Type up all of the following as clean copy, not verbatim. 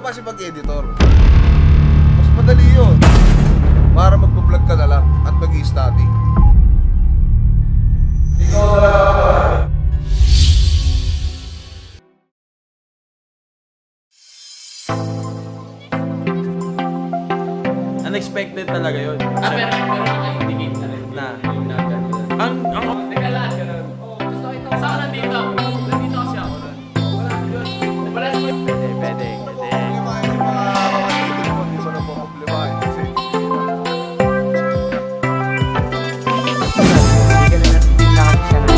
kasi pag-editor. Mas madali yun. Para mag-vlog ka na lang at mag-i-study. Ikaw na lang. Unexpected talaga yun. Pero naka-indicate na rin na yung nagagawin. Teka lang, gano'n. Gusto ko ito. Saan nandito? Nandito kasi ako nun. Wala yun. Pwede. Problemahin yung mga kapatid mo. Hindi ko na po problemahin. Kasi hindi ka na nakakit siya na.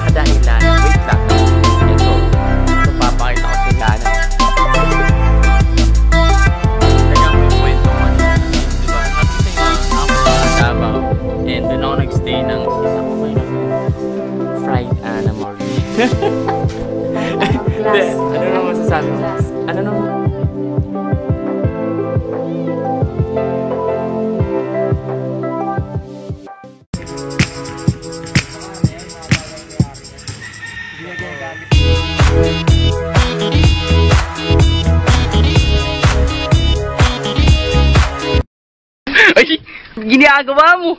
Kadahilan, wait lang. Ito, papakita ko sa gana. Teka mo yung kwento ko. Diba? Kasi ako sa Davao. And doon ako nagstay ng isa ko may fried animal. Hindi, ano naman masasabi mo? Ano naman? Ay! Ginagawa mo!